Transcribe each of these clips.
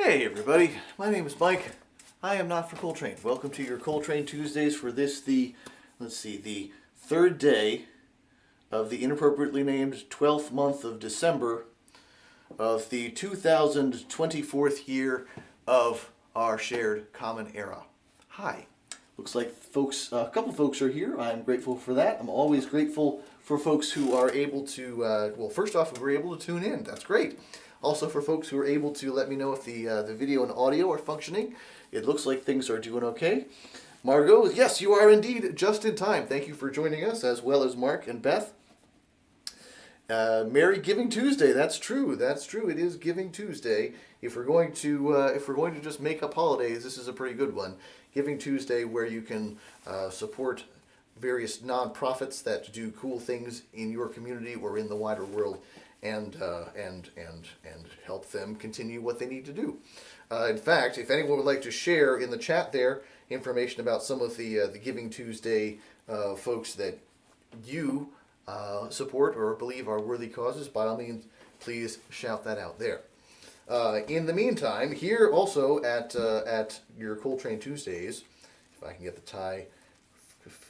Hey everybody, my name is Mike. I am not for Coltrane. Welcome to your Coltrane Tuesdays for this, the third day of the inappropriately named 12th month of December of the 2024th year of our shared common era. Hi. Looks like a couple folks are here. I'm grateful for that. I'm always grateful for folks who are able to, well, first off, who are able to tune in. That's great. Also for folks who are able to let me know if the video and audio are functioning. It looks like things are doing okay. Margot, yes, you are indeed just in time. Thank you for joining us, as well as Mark and Beth. Merry Giving Tuesday. That's true. That's true. It is Giving Tuesday. If we're going to just make up holidays, this is a pretty good one. Giving Tuesday, where you can support various nonprofits that do cool things in your community or in the wider world, and help them continue what they need to do. In fact, if anyone would like to share in the chat there information about some of the Giving Tuesday folks that you support or believe are worthy causes, by all means, please shout that out there. In the meantime, here also at your Coltrane Tuesdays, if I can get the tie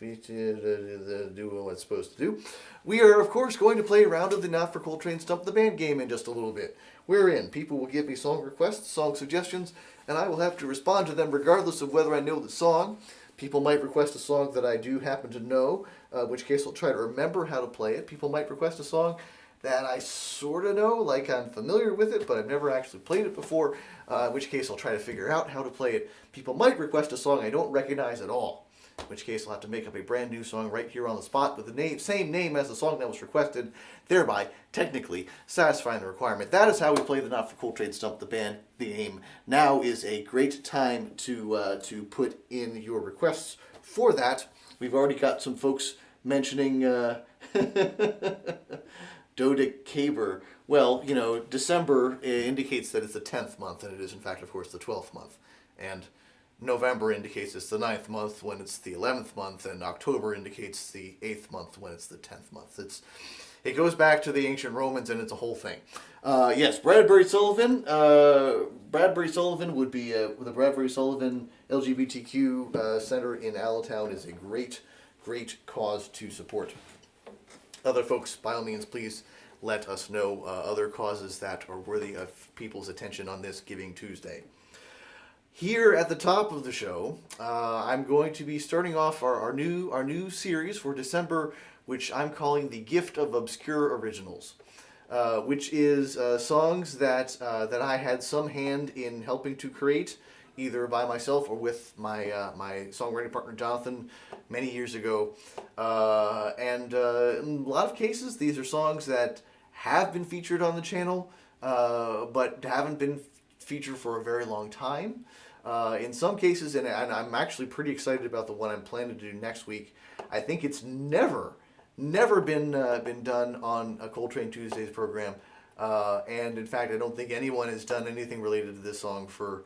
do what it's supposed to do, we are of course going to play a round of the Not for Coltrane Stump the Band game in just a little bit. Wherein people will give me song requests, song suggestions, and I will have to respond to them regardless of whether I know the song. People might request a song that I do happen to know, in which case I'll try to remember how to play it. People might request a song that I sort of know, like I'm familiar with it, but I've never actually played it before, in which case I'll try to figure out how to play it. People might request a song I don't recognize at all, in which case I'll have to make up a brand new song right here on the spot with the same name as the song that was requested, thereby technically satisfying the requirement. That is how we play the Not for Coltrane Stump the Band game. Now is a great time to put in your requests for that. We've already got some folks mentioning Dodecaber. Well, you know, December indicates that it's the 10th month, and it is in fact, of course, the 12th month. And November indicates it's the 9th month when it's the 11th month, and October indicates the 8th month when it's the 10th month. It goes back to the ancient Romans, and it's a whole thing. Yes, Bradbury Sullivan. Bradbury Sullivan would be the Bradbury Sullivan LGBTQ Center in Allentown is a great cause to support. Other folks, by all means, please let us know other causes that are worthy of people's attention on this Giving Tuesday. Here at the top of the show, I'm going to be starting off our new series for December, which I'm calling the Gift of Obscure Originals, which is songs that I had some hand in helping to create, either by myself or with my my songwriting partner Jonathan many years ago. And in a lot of cases, these are songs that have been featured on the channel, but haven't been featured for a very long time. In some cases, and I'm actually pretty excited about the one I'm planning to do next week. I think it's never been done on a Coltrane Tuesdays program, and in fact, I don't think anyone has done anything related to this song for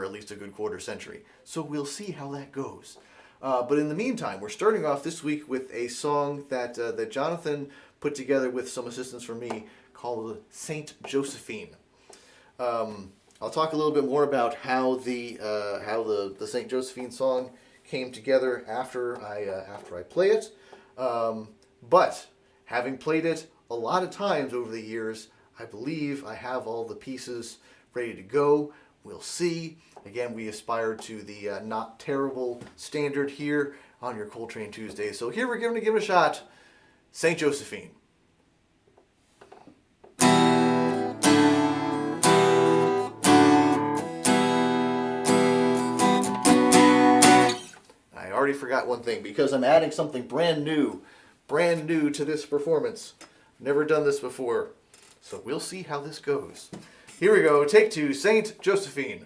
at least a good quarter century. So we'll see how that goes. But in the meantime, we're starting off this week with a song that Jonathan put together with some assistance from me called Saint Josephine. I'll talk a little bit more about how the Saint Josephine song came together after I play it. But having played it a lot of times over the years, I believe I have all the pieces ready to go. We'll see. Again, we aspire to the not terrible standard here on your Coltrane Tuesday. So here we're going to give it a shot. Saint Josephine. I already forgot one thing because I'm adding something brand new to this performance. Never done this before, so we'll see how this goes. Here we go, take two, Saint Josephine.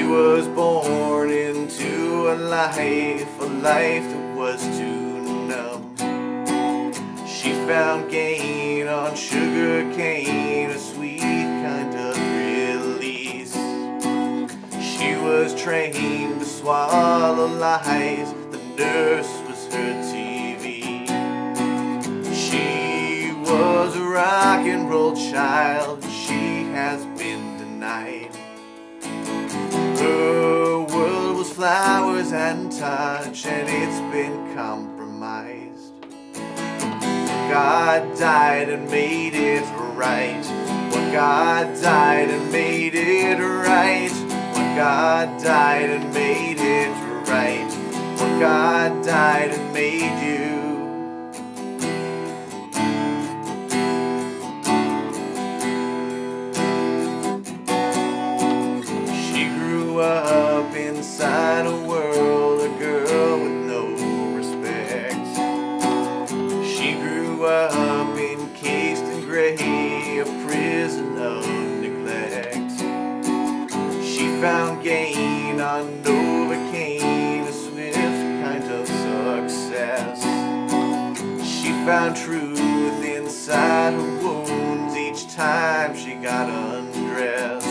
Was born into a life that was too numb. She found gain on sugar cane, a sweet kind of release. She was trained to swallow lies, the nurse was her TV. She was a rock and roll child, she has been denied. Her world was flowers and touch, and it's been compromised. God died and made it right. What God died and made it right. What God died and made it right. What God died and made you. She grew up inside a world, a girl with no respect. She grew up encased in gray, a prison of neglect. She found gain on Novocaine, a swift kind of success. She found truth inside her wounds each time she got undressed.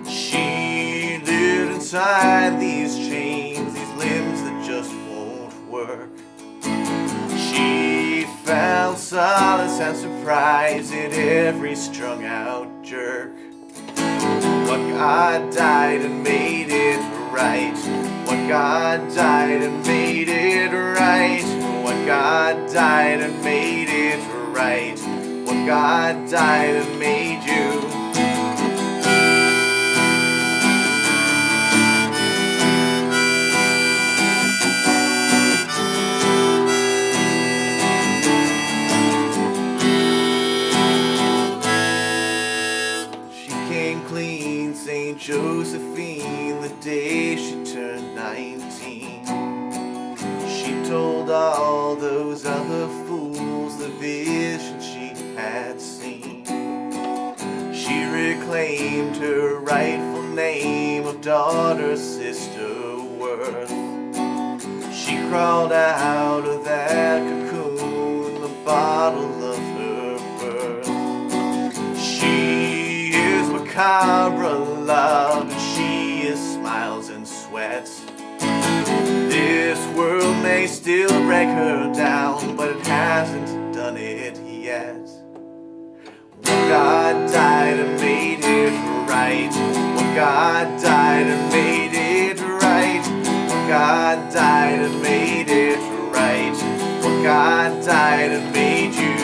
She lived inside these chains, these limbs that just won't work. She found solace and surprise in every strung out jerk. What God died and made it right. What God died and made it right. What God died and made it right. What God died and made you. Clean St. Josephine the day she turned 19. She told all those other fools the vision she had seen. She reclaimed her rightful name of daughter, sister, worth. She crawled out of that cocoon, the bottle of her birth. She is macabre love, and she is smiles and sweats. This world may still break her down, but it hasn't done it yet. When God died and made it right. When God died and made it right. When God died and made it right. When God died and made you.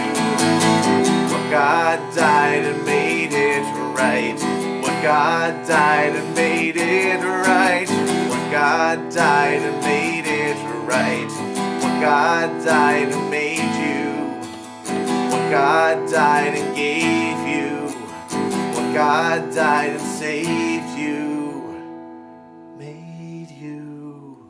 When God died and made it right. When God died and made it right. When God died and made it right. When God died and made you. When God died and gave you. When God died and saved you. Made you.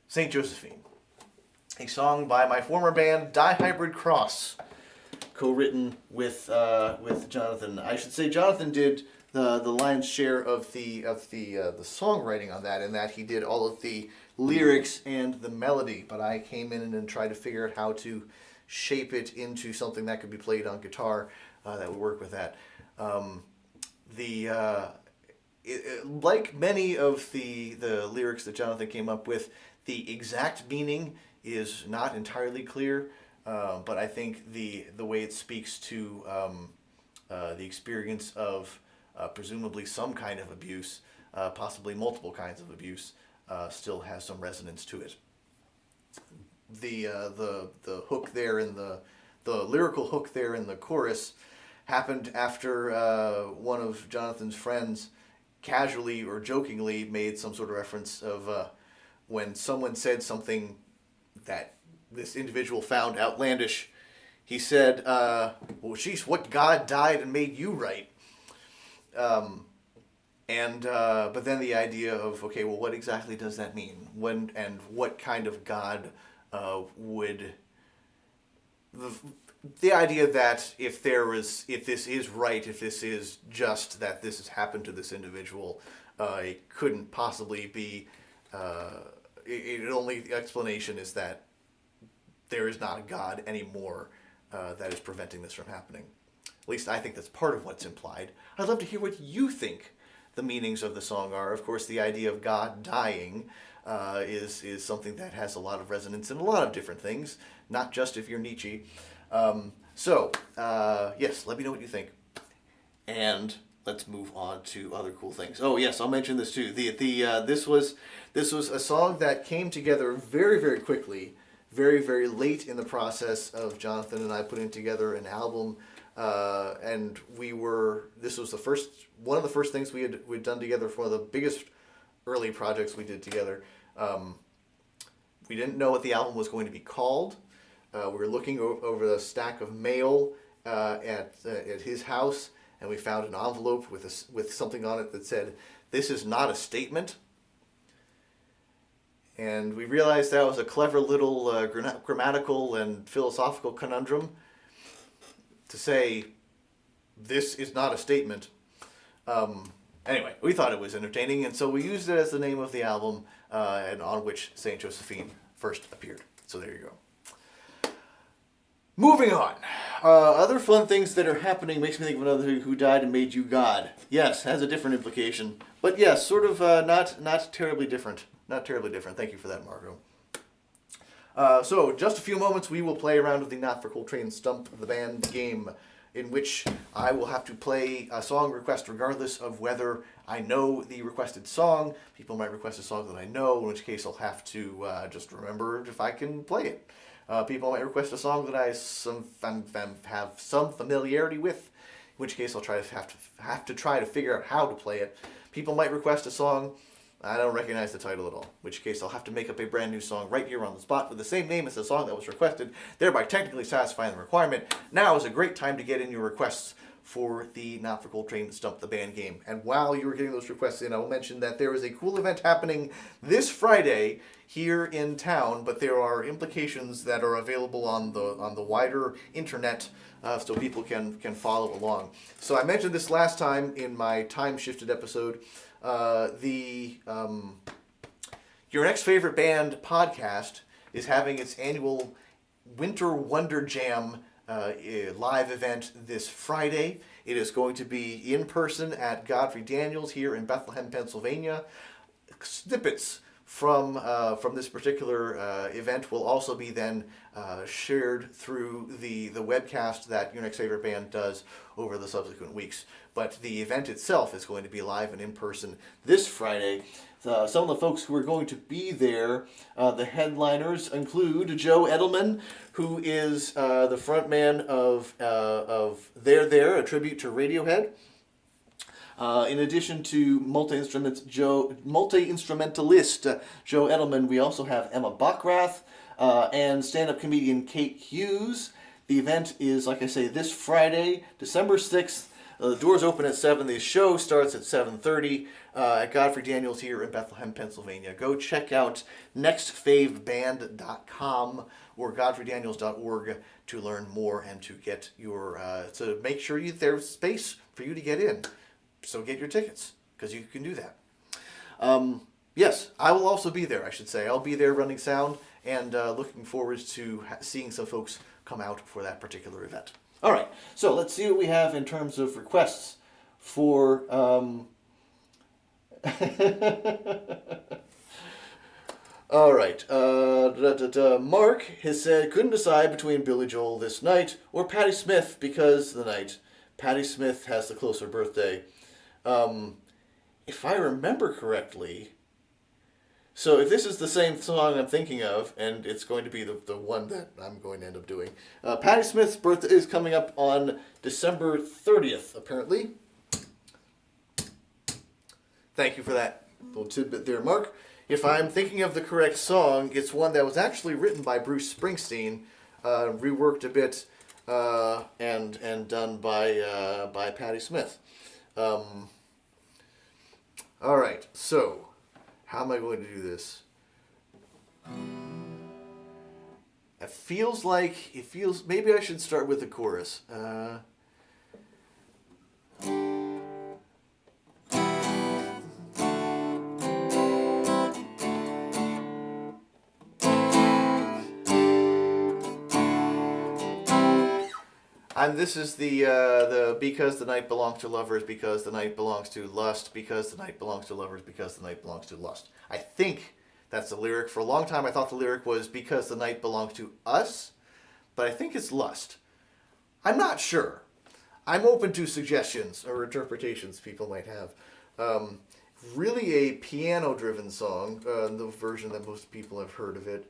St. Josephine, a song by my former band Dihybrid Cross, co-written with Jonathan. I should say Jonathan did the lion's share of the songwriting on that, in that he did all of the lyrics and the melody, but I came in and tried to figure out how to shape it into something that could be played on guitar that would work with that. Like many of the lyrics that Jonathan came up with, the exact meaning is not entirely clear, but I think the way it speaks to the experience of presumably some kind of abuse, possibly multiple kinds of abuse, still has some resonance to it. The hook there in the lyrical hook there in the chorus happened after one of Jonathan's friends casually or jokingly made some sort of reference of when someone said something that this individual found outlandish. He said, well, geez, what God died and made you right? But then the idea of, okay, well, what exactly does that mean? When and what kind of God would... the idea that if this is right, if this is just that this has happened to this individual, it couldn't possibly be. The explanation is that there is not a God anymore that is preventing this from happening. At least I think that's part of what's implied. I'd love to hear what you think the meanings of the song are. Of course, the idea of God dying is something that has a lot of resonance in a lot of different things, not just if you're Nietzsche. Yes, let me know what you think. And let's move on to other cool things. Oh yes, I'll mention this too. This was a song that came together very, very quickly, very, very late in the process of Jonathan and I putting together an album. And this was one of the first things we'd done together for one of the biggest early projects we did together. We didn't know what the album was going to be called. We were looking over the stack of mail at his house, and we found an envelope with something on it that said, "This is not a statement." And we realized that was a clever little grammatical and philosophical conundrum to say, "This is not a statement." Anyway, we thought it was entertaining, and so we used it as the name of the album, and on which Saint Josephine first appeared. So there you go. Moving on. Other fun things that are happening makes me think of another Who Died and Made You God. Yes, has a different implication. But yes, sort of not terribly different. Not terribly different. Thank you for that, Margot. So, just a few moments, we will play around with the Not for Coltrane Stump the Band game, in which I will have to play a song request regardless of whether I know the requested song. People might request a song that I know, in which case I'll have to just remember if I can play it. People might request a song that I have some familiarity with, in which case I'll have to try to figure out how to play it. People might request a song I don't recognize the title at all, in which case I'll have to make up a brand new song right here on the spot with the same name as the song that was requested, thereby technically satisfying the requirement. Now is a great time to get in your requests for the Not for Coltrane Stump the Band game. And while you are getting those requests in, I will mention that there is a cool event happening this Friday here in town, but there are implications that are available on the wider internet, so people can follow along. So I mentioned this last time in my time-shifted episode. Your Next Favorite Band podcast is having its annual Winter Wonder Jam live event this Friday. It is going to be in person at Godfrey Daniels here in Bethlehem, Pennsylvania. Snippets from this particular event will also be then shared through the webcast that Your Next Favorite Band does over the subsequent weeks. But the event itself is going to be live and in person this Friday. Some of the folks who are going to be there, the headliners include Joe Edelman, who is the frontman of There, a tribute to Radiohead. In addition to multi-instrumentalist Joe Edelman, we also have Emma Bockrath and stand-up comedian Kate Hughes. The event is, like I say, this Friday, December 6th. The doors open at 7. The show starts at 7:30 at Godfrey Daniels here in Bethlehem, Pennsylvania. Go check out nextfaveband.com or godfreydaniels.org to learn more and to get to make sure there's space for you to get in. So get your tickets, because you can do that. Yes, I will also be there, I should say. I'll be there running sound and looking forward to seeing some folks come out for that particular event. All right, so let's see what we have in terms of requests for... All right, Mark has said, couldn't decide between Billy Joel This Night or Patti Smith because the night Patti Smith has the closer birthday. If I remember correctly, so if this is the same song I'm thinking of, and it's going to be the one that I'm going to end up doing, Patti Smith's birthday is coming up on December 30th, apparently. Thank you for that little tidbit there, Mark. If I'm thinking of the correct song, it's one that was actually written by Bruce Springsteen, reworked a bit, and done by Patti Smith. All right, so how am I going to do this? I feels like, maybe I should start with the chorus. And this is the because the night belongs to lovers, because the night belongs to lust, because the night belongs to lovers, because the night belongs to lust. I think that's the lyric. For a long time I thought the lyric was because the night belongs to us, but I think it's lust. I'm not sure. I'm open to suggestions or interpretations people might have. Really a piano-driven song, the version that most people have heard of it.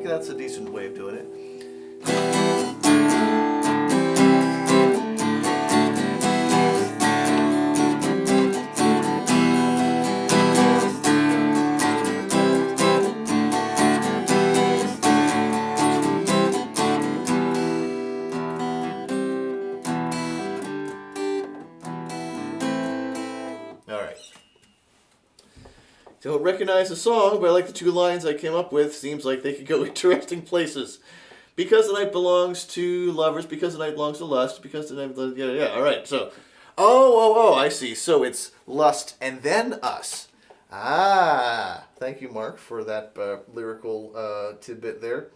That's a decent way of doing it. All right. Don't recognize the song, but I like the two lines I came up with. Seems like they could go interesting places. Because the night belongs to lovers, because the night belongs to lust, because the night... Yeah, all right. So, I see. So it's lust and then us. Ah, thank you, Mark, for that lyrical tidbit there.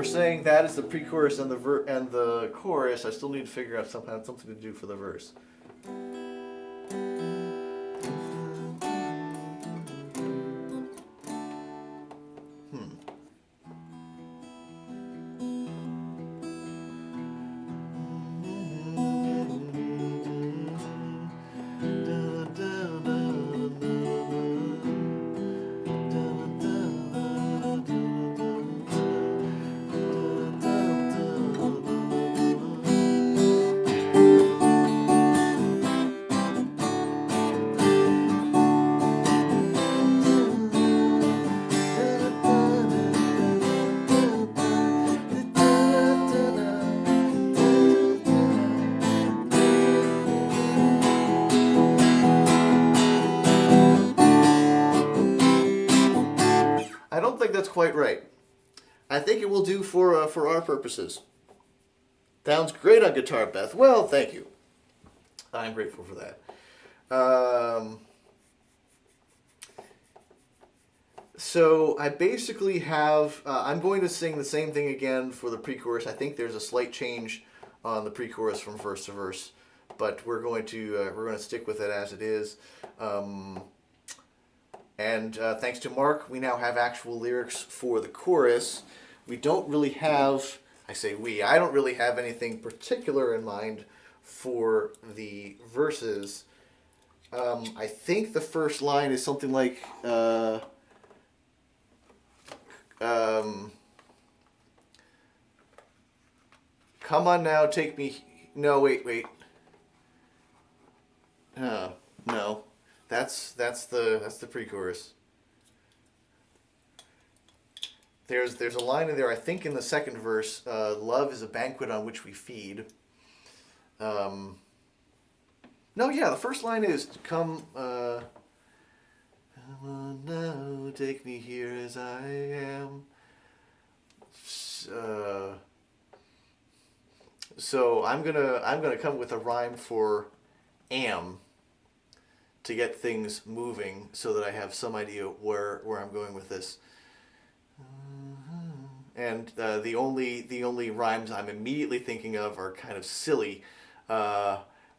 Saying that is the pre-chorus and the chorus, I still need to figure out something to do for the verse. I don't think that's quite right. I think it will do for our purposes. Sounds great on guitar, Beth. Well, thank you. I'm grateful for that. So I basically have, I'm going to sing the same thing again for the pre-chorus. I think there's a slight change on the pre-chorus from verse to verse, but we're going to stick with it as it is. And thanks to Mark, we now have actual lyrics for the chorus, we don't really have, I don't really have anything particular in mind for the verses. I think the first line is something like, come on now, take me. No, wait. No, that's the pre-chorus. There's a line in there, I think, in the second verse. Love is a banquet on which we feed. No, yeah, the first line is come on now, take me here as I am. So I'm gonna come with a rhyme for am to get things moving, so that I have some idea where I'm going with this. And the only rhymes I'm immediately thinking of are kind of silly,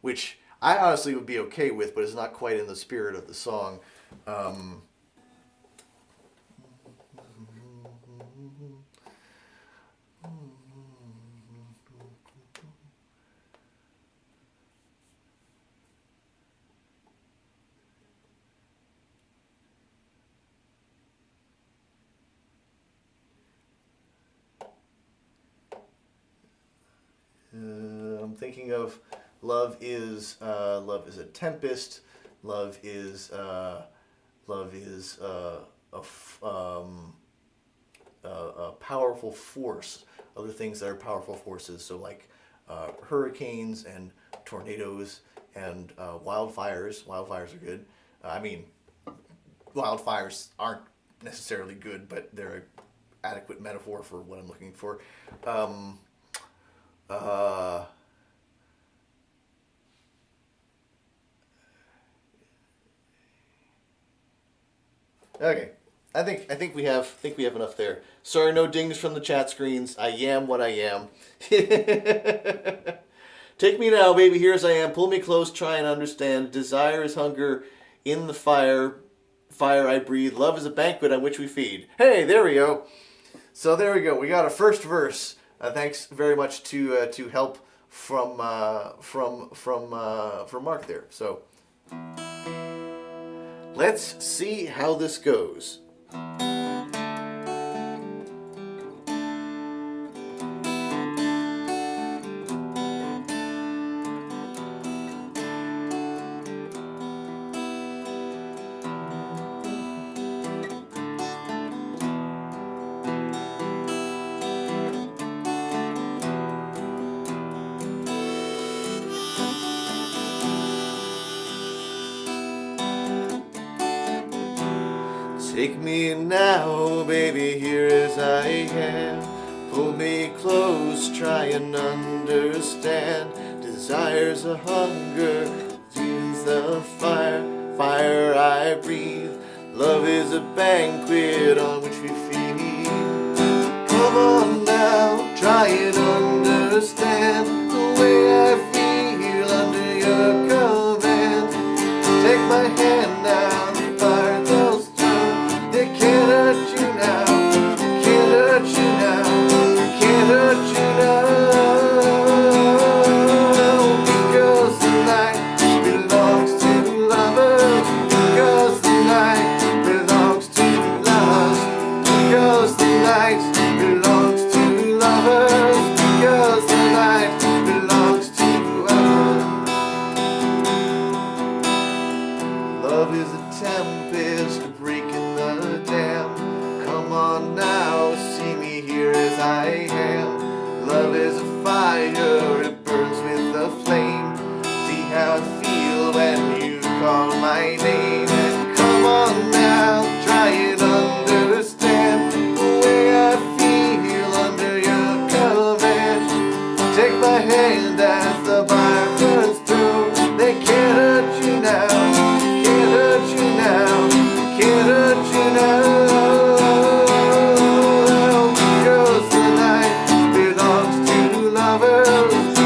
which I honestly would be okay with, but it's not quite in the spirit of the song. I'm thinking of love is a tempest. Love is a powerful force. Other things that are powerful forces, so like hurricanes and tornadoes and wildfires. Wildfires are good. I mean, wildfires aren't necessarily good, but they're an adequate metaphor for what I'm looking for. Okay, I think we have enough there. Sorry, no dings from the chat screens. I am what I am. Take me now, baby, here as I am. Pull me close, try and understand. Desire is hunger in the fire. Fire I breathe. Love is a banquet on which we feed. Hey, there we go. So there we go. We got a first verse. Thanks very much to help from Mark there. So let's see how this goes. Take me now, baby, here as I am. Pull me close, try and understand. Desire's a hunger, is the fire. Fire I breathe. Love is a banquet on which we feed. Come on now, try and understand the way I feel under your command. Take my hand now, the fire goes down. They can't hurt you now, can't hurt you now, can't hurt you now. Because the night belongs to lovers. Because the night belongs to lust. Because the night belongs to lovers. Because the night belongs to us. Love is a tempest breaking the dam. Come on now, see me here as I am. Love is a fire, it burns with a flame. See how I feel when you call my name. And come on now, try and understand the way I feel under your command. Take my hand as the fire burns through. They can't hurt you now, can't hurt you now, can't hurt you now. Because the night belongs to lovers.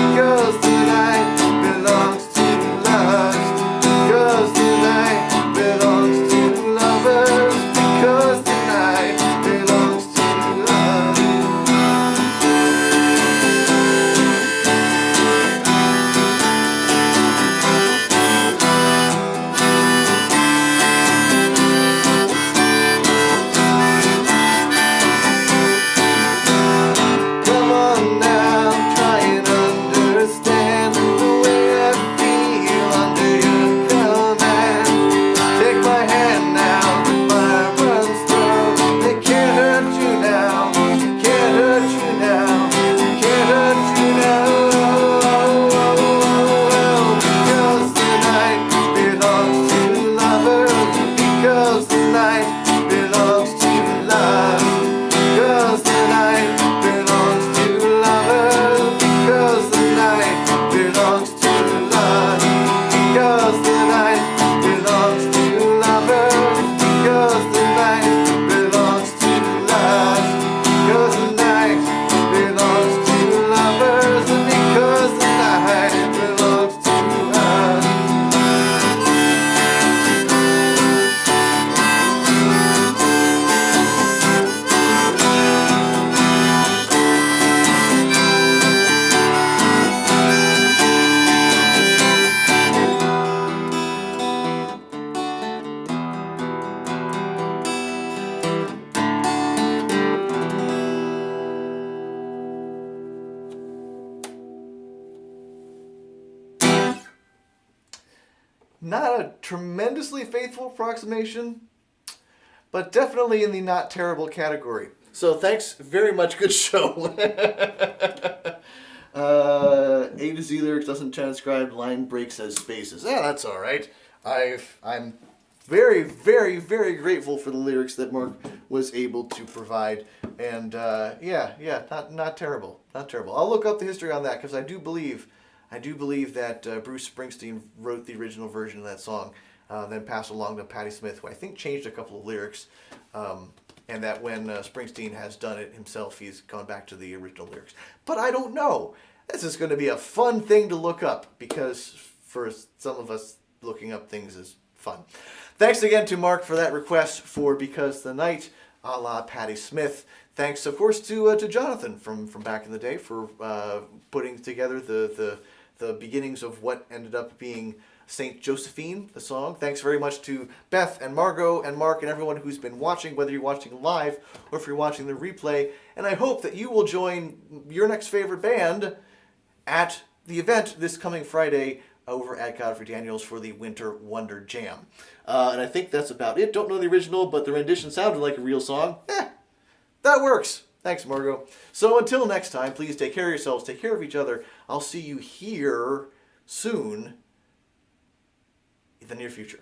Not a tremendously faithful approximation, but definitely in the not terrible category. So thanks very much. Good show. A to Z lyrics doesn't transcribe line breaks as spaces. Yeah, that's all right. I'm very, very, very grateful for the lyrics that Mark was able to provide. And yeah, not terrible, not terrible. I'll look up the history on that because I do believe that Bruce Springsteen wrote the original version of that song, then passed along to Patti Smith, who I think changed a couple of lyrics, and that when Springsteen has done it himself, he's gone back to the original lyrics. But I don't know. This is going to be a fun thing to look up because for some of us, looking up things is fun. Thanks again to Mark for that request for Because the Night, a la Patti Smith. Thanks, of course, to Jonathan from back in the day for putting together the beginnings of what ended up being Saint Josephine, the song. Thanks very much to Beth and Margot and Mark and everyone who's been watching, whether you're watching live or if you're watching the replay. And I hope that you will join your next favorite band at the event this coming Friday over at Godfrey Daniels for the Winter Wonder Jam. And I think that's about it. Don't know the original, but the rendition sounded like a real song. That works. Thanks, Margot. So until next time, please take care of yourselves, take care of each other. I'll see you here soon in the near future.